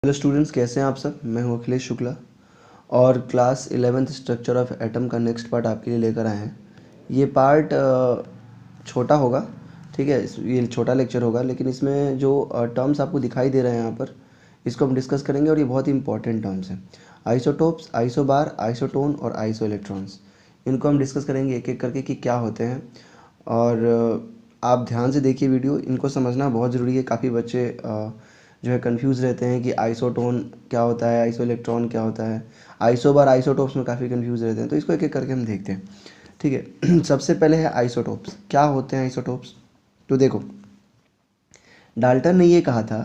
Hello students, कैसे हैं आप सब। मैं हूं अखिलेश शुक्ला और class 11th structure of atom का नेक्स्ट पार्ट आपके लिए लेकर आए हैं। ये पार्ट छोटा होगा, ठीक है। ये छोटा लेक्चर होगा, लेकिन इसमें जो टर्म्स आपको दिखाई दे रहे हैं यहाँ पर, इसको हम डिस्कस करेंगे और ये बहुत ही इंपॉर्टेंट टर्म्स हैं। आइसोटोप्स, आइसोबार, आइसोटोन और आइसो इलेक्ट्रॉन्स, इनको हम डिस्कस करेंगे एक एक करके कि क्या होते हैं। और आप ध्यान से देखिए वीडियो, इनको समझना बहुत ज़रूरी है। काफ़ी बच्चे जो है कंफ्यूज रहते हैं कि आइसोटोन क्या होता है, आइसो इलेक्ट्रॉन क्या होता है, आइसोबार, आइसोटोप्स में काफ़ी कंफ्यूज रहते हैं। तो इसको एक एक करके हम देखते हैं, ठीक है। सबसे पहले है आइसोटोप्स। क्या होते हैं आइसोटोप्स? तो देखो, डाल्टन ने ये कहा था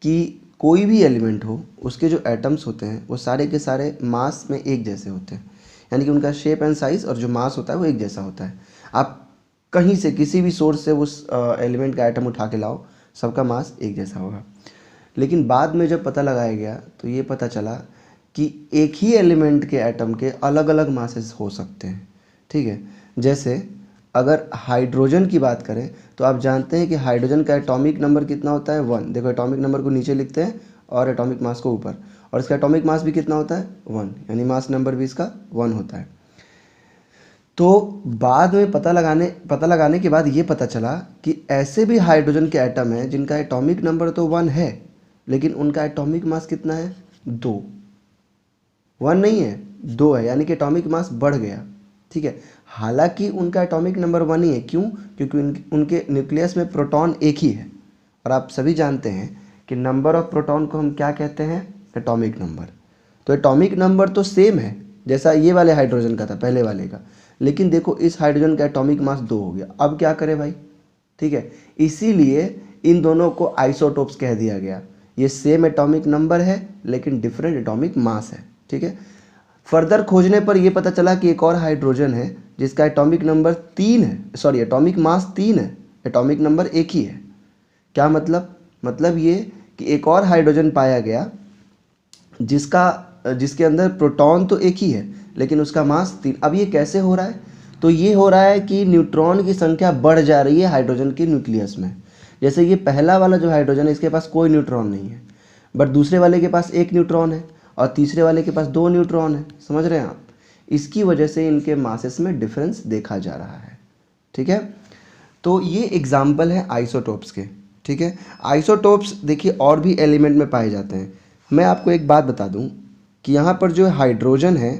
कि कोई भी एलिमेंट हो, उसके जो एटम्स होते हैं वो सारे के सारे मास में एक जैसे होते हैं, यानी कि उनका शेप एंड साइज़ और जो मास होता है वो एक जैसा होता है। आप कहीं से किसी भी सोर्स से उस एलिमेंट का एटम उठा के लाओ, सबका मास एक जैसा होगा। लेकिन बाद में जब पता लगाया गया तो ये पता चला कि एक ही एलिमेंट के एटम के अलग अलग मासेस हो सकते हैं, ठीक है। जैसे अगर हाइड्रोजन की बात करें तो आप जानते हैं कि हाइड्रोजन का एटॉमिक नंबर कितना होता है, 1। देखो, एटॉमिक नंबर को नीचे लिखते हैं और एटॉमिक मास को ऊपर, और इसका एटॉमिक मास भी कितना होता है, 1, यानी मास नंबर भी इसका 1 होता है। तो बाद में पता लगाने के बाद ये पता चला कि ऐसे भी हाइड्रोजन के एटम हैं जिनका एटॉमिक नंबर तो 1 है, लेकिन उनका एटॉमिक मास कितना है, 2। 1 नहीं है, 2 है, यानी कि एटॉमिक मास बढ़ गया, ठीक है। हालांकि उनका एटॉमिक नंबर 1 ही है। क्यों? क्योंकि उनके न्यूक्लियस में प्रोटॉन एक ही है, और आप सभी जानते हैं कि नंबर ऑफ प्रोटॉन को हम क्या कहते हैं, एटॉमिक नंबर। तो एटॉमिक नंबर तो सेम है जैसा ये वाले हाइड्रोजन का था, पहले वाले का, लेकिन देखो इस हाइड्रोजन का एटॉमिक मास 2 हो गया। अब क्या करें भाई, ठीक है। इसीलिए इन दोनों को आइसोटोप्स कह दिया गया। ये सेम एटॉमिक नंबर है लेकिन डिफरेंट एटॉमिक मास है, ठीक है। फर्दर खोजने पर यह पता चला कि एक और हाइड्रोजन है जिसका एटॉमिक नंबर 3 है, सॉरी एटॉमिक मास 3 है, एटॉमिक नंबर एक ही है। क्या मतलब ये कि एक और हाइड्रोजन पाया गया जिसके अंदर प्रोटॉन तो एक ही है लेकिन उसका मास 3। अब ये कैसे हो रहा है? तो ये हो रहा है कि न्यूट्रॉन की संख्या बढ़ जा रही है हाइड्रोजन के न्यूक्लियस में। जैसे ये पहला वाला जो हाइड्रोजन है, इसके पास कोई न्यूट्रॉन नहीं है, बट दूसरे वाले के पास 1 न्यूट्रॉन है और तीसरे वाले के पास 2 न्यूट्रॉन है। समझ रहे हैं आप? इसकी वजह से इनके मासेस में डिफरेंस देखा जा रहा है, ठीक है। तो ये एग्जाम्पल है आइसोटोप्स के, ठीक है। आइसोटोप्स देखिए और भी एलिमेंट में पाए जाते हैं। मैं आपको एक बात बता दूं कि यहाँ पर जो हाइड्रोजन है,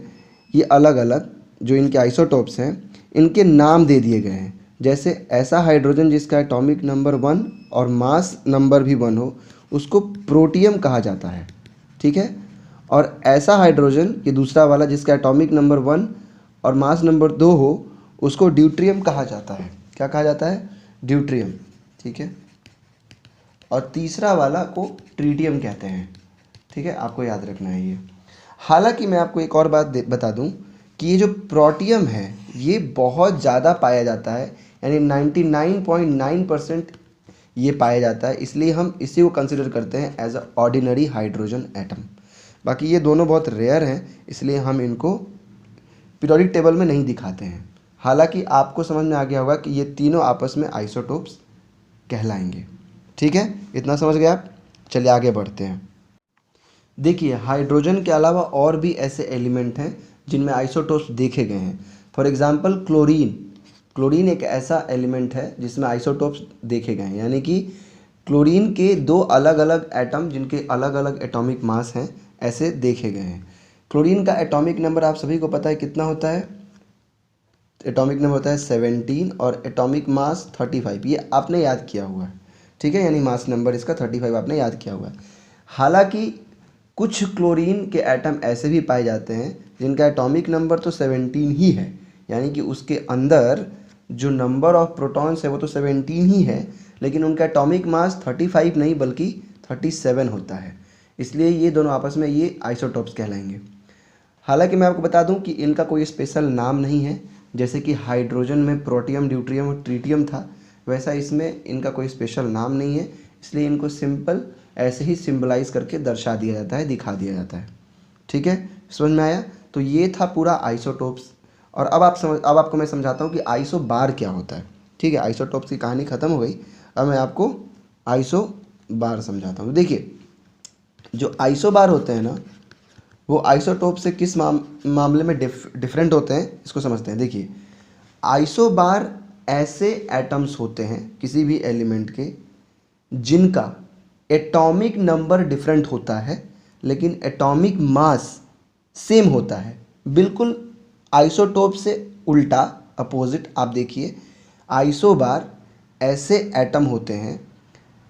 ये अलग अलग जो इनके आइसोटोप्स हैं, इनके नाम दे दिए गए हैं। जैसे ऐसा हाइड्रोजन जिसका एटॉमिक नंबर 1 और मास नंबर भी 1 हो, उसको प्रोटियम कहा जाता है, ठीक है। और ऐसा हाइड्रोजन, ये दूसरा वाला जिसका एटॉमिक नंबर 1 और मास नंबर 2 हो, उसको ड्यूट्रियम कहा जाता है। क्या कहा जाता है? ड्यूट्रियम, ठीक है। और तीसरा वाला को ट्रीटियम कहते हैं, ठीक है। आपको याद रखना है ये। हालांकि मैं आपको एक और बात बता दूं कि ये जो प्रोटियम है ये बहुत ज़्यादा पाया जाता है, यानी 99.9% ये पाया जाता है, इसलिए हम इसी को कंसिडर करते हैं as a ordinary hydrogen atom. बाकी ये दोनों बहुत रेयर हैं, इसलिए हम इनको पीरियोडिक टेबल में नहीं दिखाते हैं। हालांकि आपको समझ में आ गया होगा कि ये तीनों आपस में आइसोटोप्स कहलाएंगे, ठीक है। इतना समझ गए आप? चलिए आगे बढ़ते हैं। देखिए, हाइड्रोजन के अलावा और भी ऐसे एलिमेंट हैं जिनमें आइसोटोप्स देखे गए हैं। फॉर एग्जांपल क्लोरीन एक ऐसा एलिमेंट है जिसमें आइसोटोप्स देखे गए हैं, यानी कि क्लोरीन के 2 अलग अलग एटम जिनके अलग अलग एटॉमिक मास हैं, ऐसे देखे गए हैं। क्लोरीन का एटॉमिक नंबर आप सभी को पता है कितना होता है? एटॉमिक नंबर होता है 17 और एटॉमिक मास 35। ये आपने याद किया हुआ है, ठीक है, यानी मास नंबर इसका 35 आपने याद किया हुआ है। हालांकि कुछ क्लोरीन के एटम ऐसे भी पाए जाते हैं जिनका एटॉमिक नंबर तो 17 ही है, यानी कि उसके अंदर जो नंबर ऑफ प्रोटॉन्स है वो तो 17 ही है, लेकिन उनका एटॉमिक मास 35 नहीं बल्कि 37 होता है। इसलिए ये दोनों आपस में ये आइसोटोप्स कहलाएंगे। हालांकि मैं आपको बता दूं कि इनका कोई स्पेशल नाम नहीं है। जैसे कि हाइड्रोजन में प्रोटियम, ड्यूट्रियम और ट्रीटियम था, वैसा इसमें इनका कोई स्पेशल नाम नहीं है, इसलिए इनको सिंपल ऐसे ही सिंबलाइज करके दर्शा दिया जाता है, दिखा दिया जाता है, ठीक है। समझ में आया? तो ये था पूरा आइसोटोप्स। और अब आपको मैं समझाता हूँ कि आइसोबार क्या होता है, ठीक है। आइसोटोप्स की कहानी ख़त्म हो गई, अब मैं आपको आइसोबार समझाता हूँ। देखिए, जो आइसोबार होते हैं ना, वो आइसोटोप से किस मामले में डिफरेंट होते हैं, इसको समझते हैं। देखिए, आइसोबार ऐसे एटम्स होते हैं किसी भी एलिमेंट के जिनका एटॉमिक नंबर डिफरेंट होता है लेकिन एटॉमिक मास सेम होता है। बिल्कुल आइसोटोप से उल्टा, अपोजिट। आप देखिए, आइसोबार ऐसे एटम होते हैं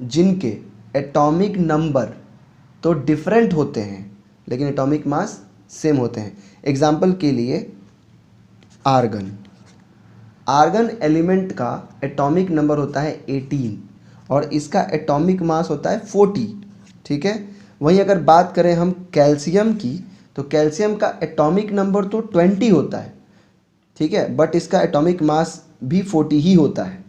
जिनके एटॉमिक नंबर तो डिफरेंट होते हैं लेकिन एटॉमिक मास सेम होते हैं। एग्जाम्पल के लिए आर्गन। आर्गन एलिमेंट का एटॉमिक नंबर होता है 18 और इसका एटॉमिक मास होता है 40, ठीक है। वहीं अगर बात करें हम कैल्शियम की, तो कैल्शियम का एटॉमिक नंबर तो 20 होता है, ठीक है, बट इसका एटॉमिक मास भी 40 ही होता है,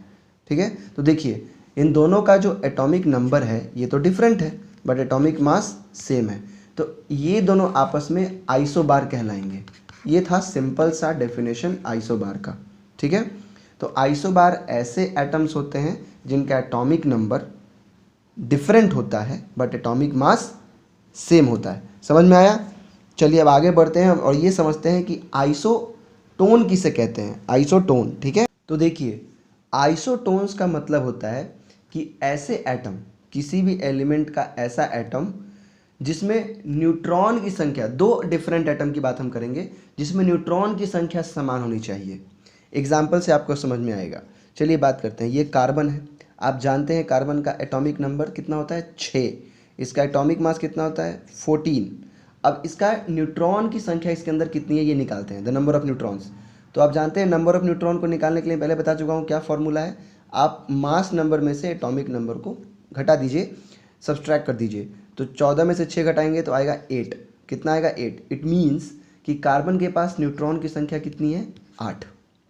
ठीक है। तो देखिए, इन दोनों का जो एटॉमिक नंबर है ये तो डिफरेंट है बट एटॉमिक मास सेम है, तो ये दोनों आपस में आइसोबार कहलाएंगे। ये था सिंपल सा डेफिनेशन आइसोबार का, ठीक है। तो आइसोबार ऐसे एटम्स होते हैं जिनका एटॉमिक नंबर डिफरेंट होता है बट एटॉमिक मास सेम होता है। समझ में आया? चलिए अब आगे बढ़ते हैं और ये समझते हैं कि आइसोटोन किसे कहते हैं। आइसोटोन, ठीक है। तो देखिए, आइसोटोन्स का मतलब होता है कि ऐसे एटम, किसी भी एलिमेंट का ऐसा एटम जिसमें न्यूट्रॉन की संख्या, दो डिफरेंट एटम की बात हम करेंगे जिसमें न्यूट्रॉन की संख्या समान होनी चाहिए। एग्जाम्पल से आपको समझ में आएगा। चलिए बात करते हैं। ये कार्बन है, आप जानते हैं कार्बन का एटॉमिक नंबर कितना होता है, 6। इसका एटॉमिक मास कितना होता है, 14। अब इसका न्यूट्रॉन की संख्या इसके अंदर कितनी है ये निकालते हैं, द नंबर ऑफ न्यूट्रॉन्स। तो आप जानते हैं नंबर ऑफ न्यूट्रॉन को निकालने के लिए पहले बता चुका हूँ क्या फॉर्मूला है। आप मास नंबर में से एटॉमिक नंबर को घटा दीजिए, सब्सट्रैक्ट कर दीजिए। तो 14 में से 6 घटाएंगे तो आएगा 8। कितना आएगा, 8। इट मीन्स कि कार्बन के पास न्यूट्रॉन की संख्या कितनी है, 8,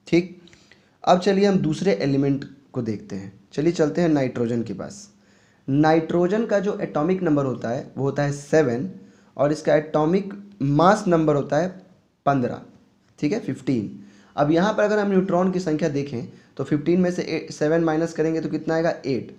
ठीक। अब चलिए हम दूसरे एलिमेंट को देखते हैं। चलिए चलते हैं नाइट्रोजन के पास। नाइट्रोजन का जो एटॉमिक नंबर होता है वो होता है 7 और इसका एटॉमिक मास नंबर होता है 15, ठीक है, 15। अब यहाँ पर अगर हम न्यूट्रॉन की संख्या देखें तो 15 में से 7 माइनस करेंगे तो कितना आएगा, 8।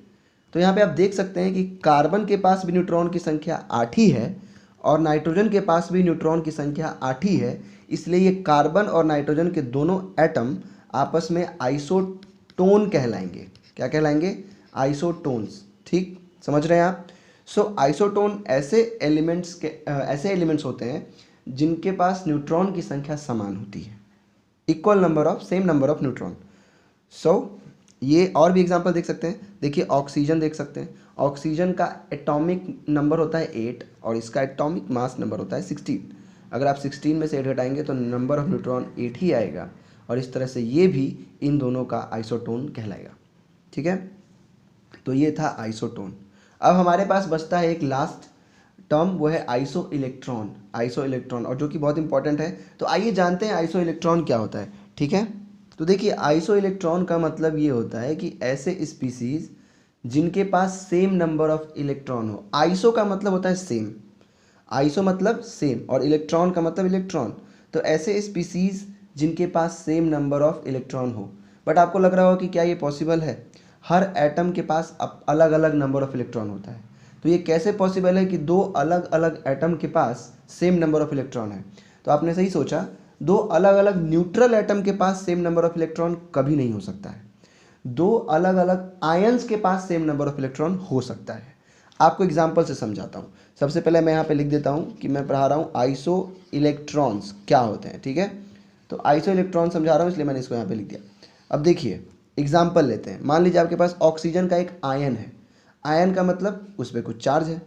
तो यहाँ पे आप देख सकते हैं कि कार्बन के पास भी न्यूट्रॉन की संख्या 8 ही है और नाइट्रोजन के पास भी न्यूट्रॉन की संख्या 8 ही है। इसलिए ये कार्बन और नाइट्रोजन के दोनों एटम आपस में आइसोटोन कहलाएंगे। क्या कहलाएंगे, आइसोटोन्स, ठीक। समझ रहे हैं आप? सो आइसोटोन ऐसे एलिमेंट्स होते हैं जिनके पास न्यूट्रॉन की संख्या समान होती है, equal number of, same number of neutron. So ये और भी एग्जांपल देख सकते हैं। देखिए, ऑक्सीजन देख सकते हैं। ऑक्सीजन का एटॉमिक नंबर होता है 8 और इसका एटॉमिक मास नंबर होता है 16। अगर आप 16 में से 8 घटाएंगे तो नंबर ऑफ न्यूट्रॉन 8 ही आएगा और इस तरह से ये भी इन दोनों का आइसोटोन कहलाएगा, ठीक है। तो ये था आइसोटोन। अब हमारे पास बचता है एक लास्ट टर्म, वो है आइसो इलेक्ट्रॉन। आइसो इलेक्ट्रॉन, और जो कि बहुत इंपॉर्टेंट है। तो आइए जानते हैं आइसो इलेक्ट्रॉन क्या होता है, ठीक है। तो देखिए, आइसो इलेक्ट्रॉन का मतलब ये होता है कि ऐसे स्पीसीज जिनके पास सेम नंबर ऑफ इलेक्ट्रॉन हो। आइसो का मतलब होता है सेम, आइसो मतलब सेम, और इलेक्ट्रॉन का मतलब इलेक्ट्रॉन। तो ऐसे स्पीसीज जिनके पास सेम नंबर ऑफ इलेक्ट्रॉन हो। बट आपको लग रहा होगा कि क्या ये पॉसिबल है? हर एटम के पास अलग अलग नंबर ऑफ इलेक्ट्रॉन होता है, तो ये कैसे पॉसिबल है कि दो अलग अलग एटम के पास सेम नंबर ऑफ इलेक्ट्रॉन है? तो आपने सही सोचा, दो अलग अलग न्यूट्रल एटम के पास सेम नंबर ऑफ इलेक्ट्रॉन कभी नहीं हो सकता है। दो अलग अलग आयंस के पास सेम नंबर ऑफ इलेक्ट्रॉन हो सकता है। आपको एग्जांपल से समझाता हूँ। सबसे पहले मैं यहाँ पे लिख देता हूँ कि मैं पढ़ा रहा हूँ आइसो इलेक्ट्रॉन्स क्या होते हैं, ठीक है। तो आइसो इलेक्ट्रॉन समझा रहा हूँ इसलिए मैंने इसको यहाँ पे लिख दिया। अब देखिए, एग्जाम्पल लेते हैं। मान लीजिए आपके पास ऑक्सीजन का एक आयन है। आयन का मतलब उस पर कुछ चार्ज है।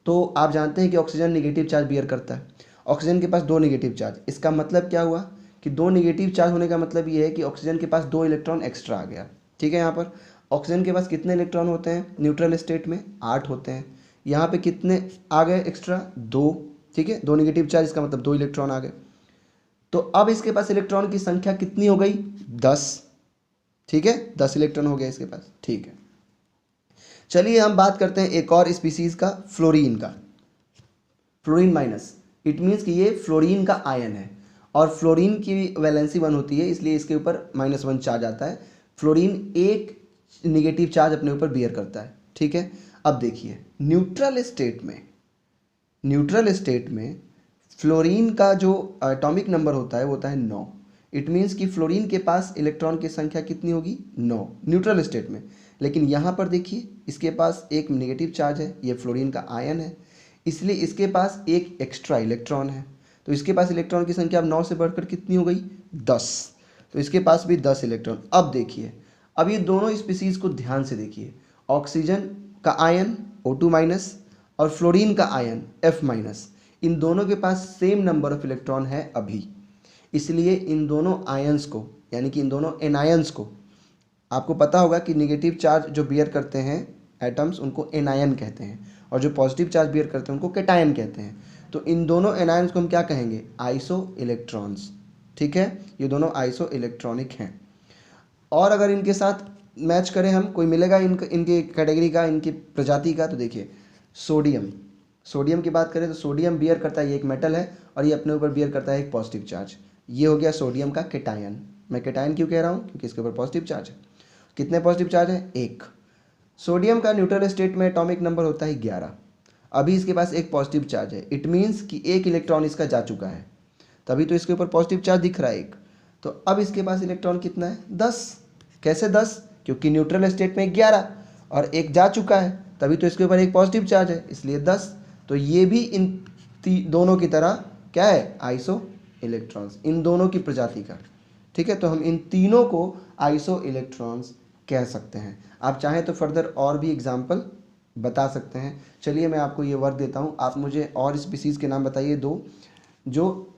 तो आप जानते हैं कि ऑक्सीजन निगेटिव चार्ज बियर करता है। ऑक्सीजन के पास 2 निगेटिव चार्ज। इसका मतलब क्या हुआ कि 2 निगेटिव चार्ज होने का मतलब ये है कि ऑक्सीजन के पास 2 इलेक्ट्रॉन एक्स्ट्रा आ गया, ठीक है। यहाँ पर ऑक्सीजन के पास कितने इलेक्ट्रॉन होते हैं न्यूट्रल स्टेट में? 8 होते हैं। यहाँ पे कितने आ गए एक्स्ट्रा? 2, ठीक है। 2 निगेटिव चार्ज, इसका मतलब 2 इलेक्ट्रॉन आ गए। तो अब इसके पास इलेक्ट्रॉन की संख्या कितनी हो गई? 10, ठीक है। 10 इलेक्ट्रॉन हो गया इसके पास, ठीक है। चलिए हम बात करते हैं एक और स्पीसीज का, फ्लोरीन का। फ्लोरीन माइनस, इट मीन्स कि ये फ्लोरीन का आयन है और फ्लोरीन की वैलेंसी 1 होती है, इसलिए इसके ऊपर -1 चार्ज आता है। फ्लोरीन एक निगेटिव चार्ज अपने ऊपर बियर करता है, ठीक है। अब देखिए, न्यूट्रल स्टेट में न्यूट्रल स्टेट में फ्लोरीन का जो एटॉमिक नंबर होता है वो होता है 9। इट मीन्स कि फ्लोरीन के पास इलेक्ट्रॉन की संख्या कितनी होगी, 9 न्यूट्रल स्टेट में। लेकिन यहाँ पर देखिए इसके पास एक नेगेटिव चार्ज है, ये फ्लोरीन का आयन है, इसलिए इसके पास एक एक्स्ट्रा इलेक्ट्रॉन है। तो इसके पास इलेक्ट्रॉन की संख्या अब 9 से बढ़कर कितनी हो गई, 10। तो इसके पास भी 10 इलेक्ट्रॉन। अब देखिए, अब ये दोनों स्पीसीज को ध्यान से देखिए, ऑक्सीजन का आयन O2- और फ्लोरीन का आयन F-, इन दोनों के पास सेम नंबर ऑफ इलेक्ट्रॉन है अभी। इसलिए इन दोनों आयंस को, यानी कि इन दोनों एनायंस को, आपको पता होगा कि नेगेटिव चार्ज जो बियर करते हैं एटम्स उनको एनायन कहते हैं, और जो पॉजिटिव चार्ज बियर करते हैं उनको कैटायन कहते हैं। तो इन दोनों एनायंस को हम क्या कहेंगे, आइसो इलेक्ट्रॉन्स। ठीक है, ये दोनों आइसो इलेक्ट्रॉनिक हैं। और अगर इनके साथ मैच करें हम, कोई मिलेगा इनके कैटेगरी का, इनकी प्रजाति का, तो देखिए सोडियम की बात करें तो सोडियम बियर करता है, ये एक मेटल है और ये अपने ऊपर बियर करता है एक पॉजिटिव चार्ज। ये हो गया सोडियम का कैटायन। मैं कैटायन क्यों कह रहा हूँ, क्योंकि इसके ऊपर पॉजिटिव चार्ज है। कितने पॉजिटिव चार्ज है, एक। सोडियम का न्यूट्रल स्टेट में एटॉमिक नंबर होता है 11। अभी इसके पास एक पॉजिटिव चार्ज है, इट मीन्स कि एक इलेक्ट्रॉन इसका जा चुका है, तभी तो इसके ऊपर पॉजिटिव चार्ज दिख रहा है एक। तो अब इसके पास इलेक्ट्रॉन कितना है, 10। कैसे 10, क्योंकि न्यूट्रल स्टेट में 11 और एक जा चुका है, तभी तो इसके ऊपर एक पॉजिटिव चार्ज है, इसलिए 10। तो ये भी इन दोनों की तरह क्या है, आइसो इलेक्ट्रॉन्स, इन दोनों की प्रजाति का। ठीक है, तो हम इन तीनों को आइसो इलेक्ट्रॉन्स कह सकते हैं। आप चाहें तो फर्दर और भी एग्जाम्पल बता सकते हैं। चलिए मैं आपको ये वर्क देता हूँ, आप मुझे और स्पीसीज़ के नाम बताइए 2 जो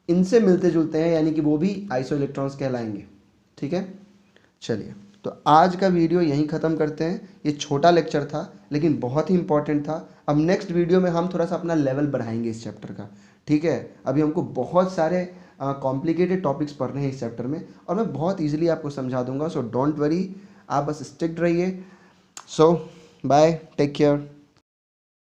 इनसे मिलते जुलते हैं, यानी कि वो भी आइसो इलेक्ट्रॉन्स कहलाएंगे। ठीक है, चलिए तो आज का वीडियो यहीं ख़त्म करते हैं। ये छोटा लेक्चर था लेकिन बहुत ही इंपॉर्टेंट था। अब नेक्स्ट वीडियो में हम थोड़ा सा अपना लेवल बढ़ाएंगे इस चैप्टर का। ठीक है, अभी हमको बहुत सारे कॉम्प्लिकेटेड टॉपिक्स पढ़ने हैं इस चैप्टर में, और मैं बहुत ईजिली आपको समझा दूंगा। सो डोंट वरी, आप बस स्टिक्ड रहिए। सो बाय, टेक केयर।